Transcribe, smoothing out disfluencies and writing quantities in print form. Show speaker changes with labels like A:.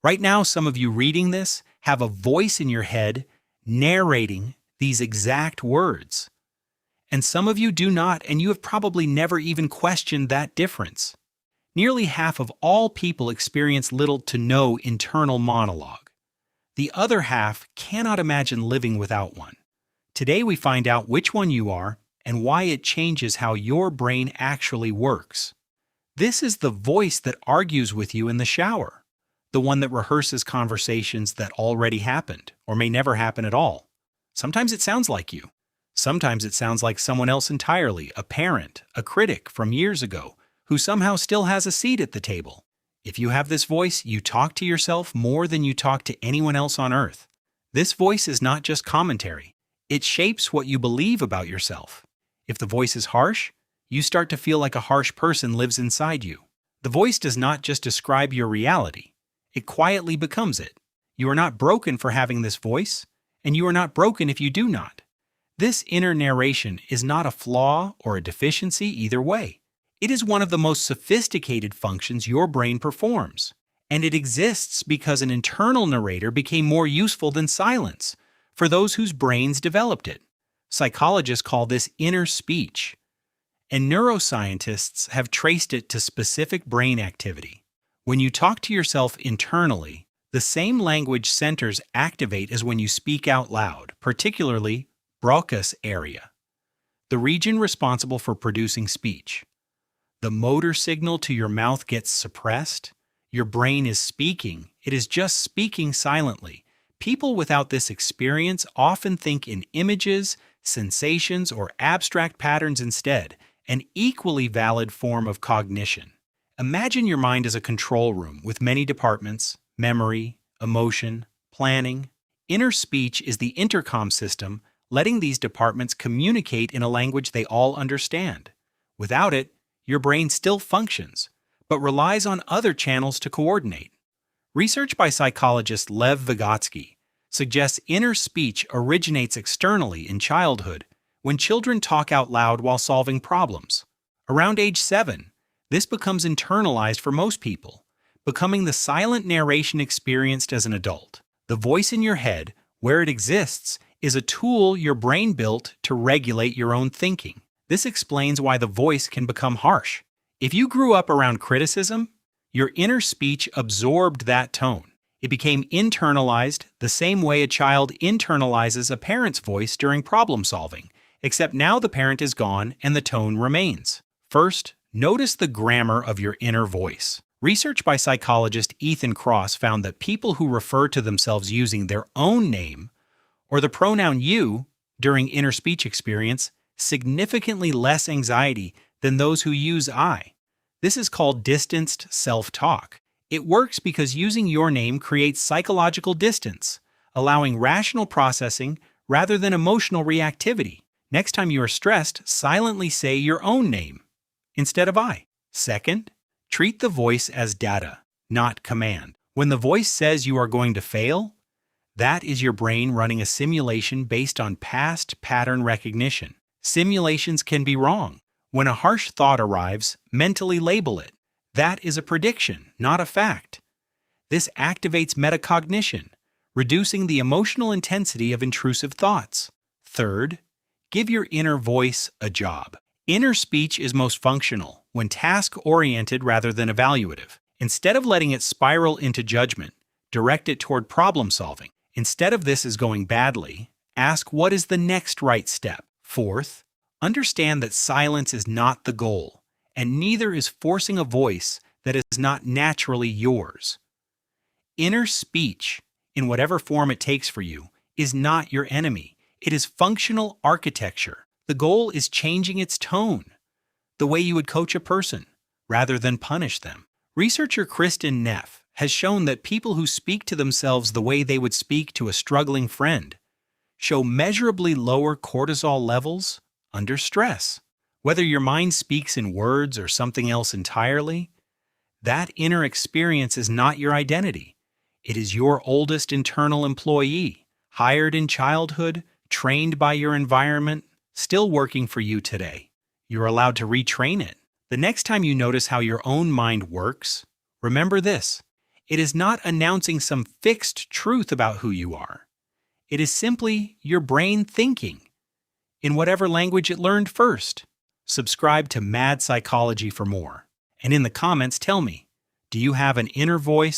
A: Right now, some of you reading this have a voice in your head narrating these exact words. And some of you do not, and you have probably never even questioned that difference. Nearly half of all people experience little to no internal monologue. The other half cannot imagine living without one. Today we find out which one you are and why it changes how your brain actually works. This is the voice that argues with you in the shower, the one that rehearses conversations that already happened or may never happen at all. Sometimes it sounds like you. Sometimes it sounds like someone else entirely, a parent, a critic from years ago, who somehow still has a seat at the table. If you have this voice, you talk to yourself more than you talk to anyone else on earth. This voice is not just commentary. It shapes what you believe about yourself. If the voice is harsh, you start to feel like a harsh person lives inside you. The voice does not just describe your reality. It quietly becomes it. You are not broken for having this voice, and you are not broken if you do not. This inner narration is not a flaw or a deficiency either way. It is one of the most sophisticated functions your brain performs, and it exists because an internal narrator became more useful than silence for those whose brains developed it. Psychologists call this inner speech, and neuroscientists have traced it to specific brain activity. When you talk to yourself internally, the same language centers activate as when you speak out loud, particularly Broca's area, the region responsible for producing speech. The motor signal to your mouth gets suppressed. Your brain is speaking. It is just speaking silently. People without this experience often think in images, sensations, or abstract patterns instead, an equally valid form of cognition. Imagine your mind as a control room with many departments: memory, emotion, planning. Inner speech is the intercom system letting these departments communicate in a language they all understand. Without it, your brain still functions, but relies on other channels to coordinate. Research by psychologist Lev Vygotsky suggests inner speech originates externally in childhood when children talk out loud while solving problems. Around age 7, this becomes internalized for most people, becoming the silent narration experienced as an adult. The voice in your head, where it exists, is a tool your brain built to regulate your own thinking. This explains why the voice can become harsh. If you grew up around criticism, your inner speech absorbed that tone. It became internalized the same way a child internalizes a parent's voice during problem solving, except now the parent is gone and the tone remains. First, notice the grammar of your inner voice. Research by psychologist Ethan Kross found that people who refer to themselves using their own name or the pronoun you during inner speech experience significantly less anxiety than those who use I. This is called distanced self-talk. It works because using your name creates psychological distance, allowing rational processing rather than emotional reactivity. Next time you are stressed, silently say your own name instead of I. Second, treat the voice as data, not command. When the voice says you are going to fail, that is your brain running a simulation based on past pattern recognition. Simulations can be wrong. When a harsh thought arrives, mentally label it. That is a prediction, not a fact. This activates metacognition, reducing the emotional intensity of intrusive thoughts. Third, give your inner voice a job. Inner speech is most functional when task-oriented rather than evaluative. Instead of letting it spiral into judgment, direct it toward problem-solving. Instead of "this is going badly," ask what is the next right step. Fourth, understand that silence is not the goal, and neither is forcing a voice that is not naturally yours. Inner speech, in whatever form it takes for you, is not your enemy. It is functional architecture. The goal is changing its tone, the way you would coach a person, rather than punish them. Researcher Kristen Neff has shown that people who speak to themselves the way they would speak to a struggling friend show measurably lower cortisol levels under stress. Whether your mind speaks in words or something else entirely, that inner experience is not your identity. It is your oldest internal employee, hired in childhood, trained by your environment, still working for you today. You're allowed to retrain it. The next time you notice how your own mind works, remember this: It is not announcing some fixed truth about who you are. It is simply your brain thinking, in whatever language it learned first. Subscribe to Mad Psychology for more. And in the comments, tell me, do you have an inner voice